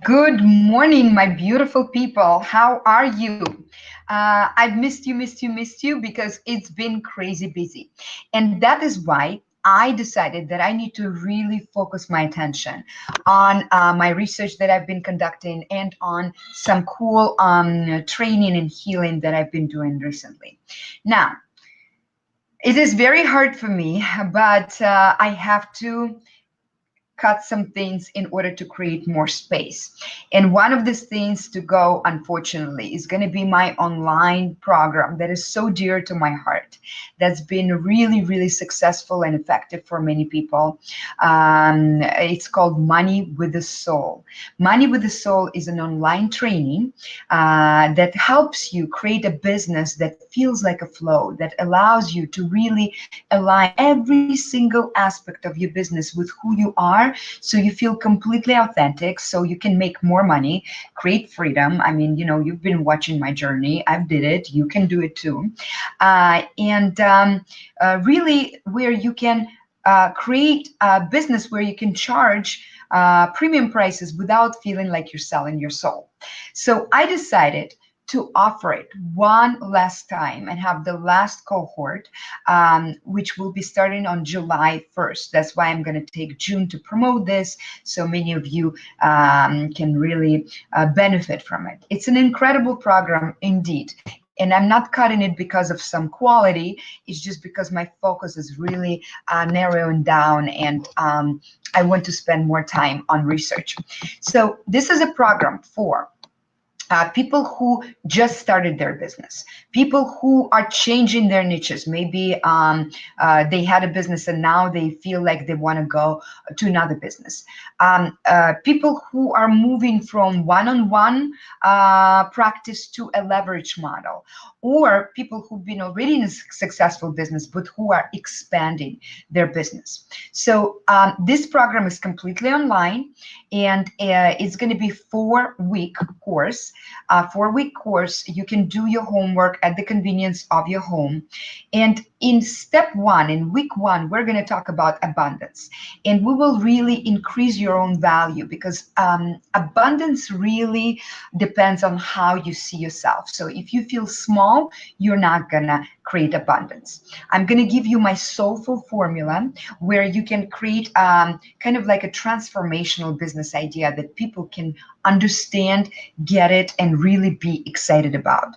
Good morning, my beautiful people. How are you? I've missed you because it's been crazy busy. And that is why I decided that I need to really focus my attention on my research that I've been conducting and on some cool training and healing that I've been doing recently. Now, it is very hard for me, but I have to cut some things in order to create more space. And one of these things to go, unfortunately, is going to be my online program that is so dear to my heart, that's been really, really successful and effective for many people. It's called Money with the Soul. Money with the Soul is an online training that helps you create a business that feels like a flow, that allows you to really align every single aspect of your business with who you are, so you feel completely authentic, so you can make more money, create freedom. I mean, you've been watching my journey. I've did it. You can do it too. Really where you can create a business where you can charge premium prices without feeling like you're selling your soul. So I decided to offer it one last time and have the last cohort, which will be starting on July 1st. That's why I'm going to take June to promote this, so many of you can really benefit from it. It's an incredible program indeed. And I'm not cutting it because of some quality. It's just because my focus is really narrowing down, and I want to spend more time on research. So this is a program for people who just started their business, people who are changing their niches. Maybe they had a business and now they feel like they want to go to another business. People who are moving from one-on-one practice to a leverage model, or people who've been already in a successful business but who are expanding their business. So this program is completely online, and it's going to be 4-week course. 4-week course. You can do your homework at the convenience of your home. And in step 1, in week 1, we're going to talk about abundance, and we will really increase your own value, because abundance really depends on how you see yourself. So if you feel small, you're not gonna create abundance. I'm gonna give you my soulful formula where you can create kind of like a transformational business idea that people can understand, get it, and really be excited about.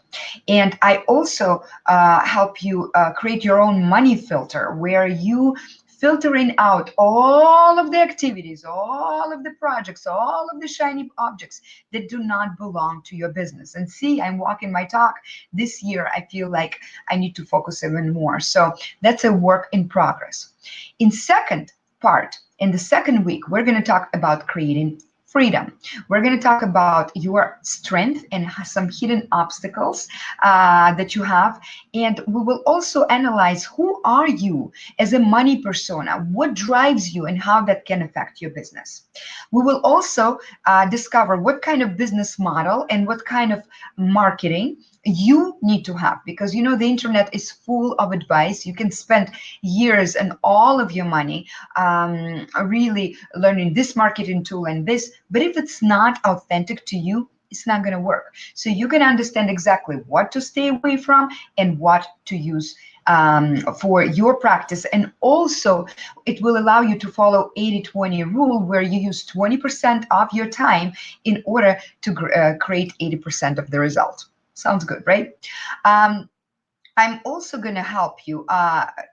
And I also help you create your own money filter, where you filtering out all of the activities, all of the projects, all of the shiny objects that do not belong to your business. And see, I'm walking my talk. This year, I feel like I need to focus even more. So that's a work in progress. In second part, in the second week, we're going to talk about creating freedom. We're going to talk about your strength and some hidden obstacles that you have. And we will also analyze, who are you as a money persona? What drives you and how that can affect your business? We will also discover what kind of business model and what kind of marketing you need to have, because the internet is full of advice. You can spend years and all of your money really learning this marketing tool and this, but if it's not authentic to you, it's not going to work. So you can understand exactly what to stay away from and what to use for your practice. And also it will allow you to follow 80-20 rule, where you use 20% of your time in order to create 80% of the result. Sounds good, right? I'm also going to help you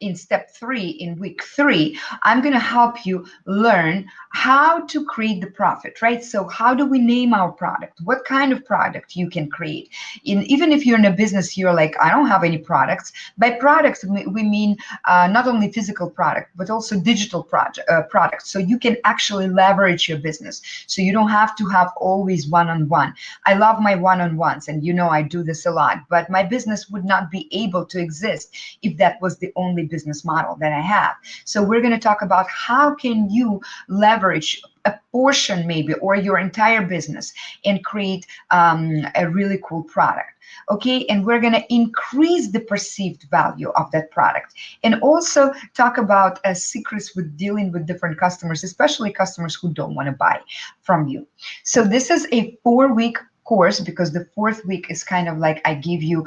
in step 3, in week 3. I'm going to help you learn how to create the profit, right? So how do we name our product? What kind of product you can create? Even if you're in a business, you're like, I don't have any products. By products, we mean not only physical product, but also digital products. So you can actually leverage your business. So you don't have to have always one-on-one. I love my one-on-ones, and I do this a lot, but my business would not be able able to exist if that was the only business model that I have. So we're going to talk about how can you leverage a portion maybe or your entire business and create a really cool product. Okay, and we're going to increase the perceived value of that product, and also talk about secrets with dealing with different customers, especially customers who don't want to buy from you. So this is a 4-week course, because the 4th week is kind of like I give you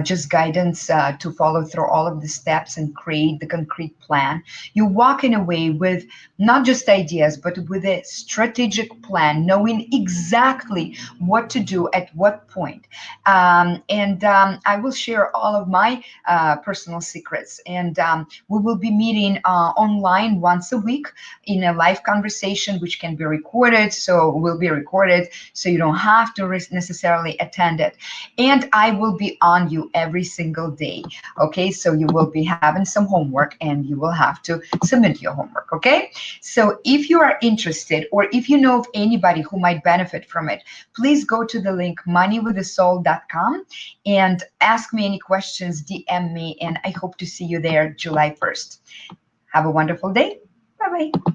just guidance to follow through all of the steps and create the concrete plan. You're walking away with not just ideas, but with a strategic plan, knowing exactly what to do at what point. I will share all of my personal secrets, and we will be meeting online once a week in a live conversation, which can be recorded. So will be recorded, so you don't have to necessarily attend it. And I will be on you every single day. Okay, so you will be having some homework, and you will have to submit your homework. Okay, so if you are interested, or if you know of anybody who might benefit from it, please go to the link moneywiththesoul.com and ask me any questions, DM me, and I hope to see you there July 1st. Have a wonderful day. Bye-bye.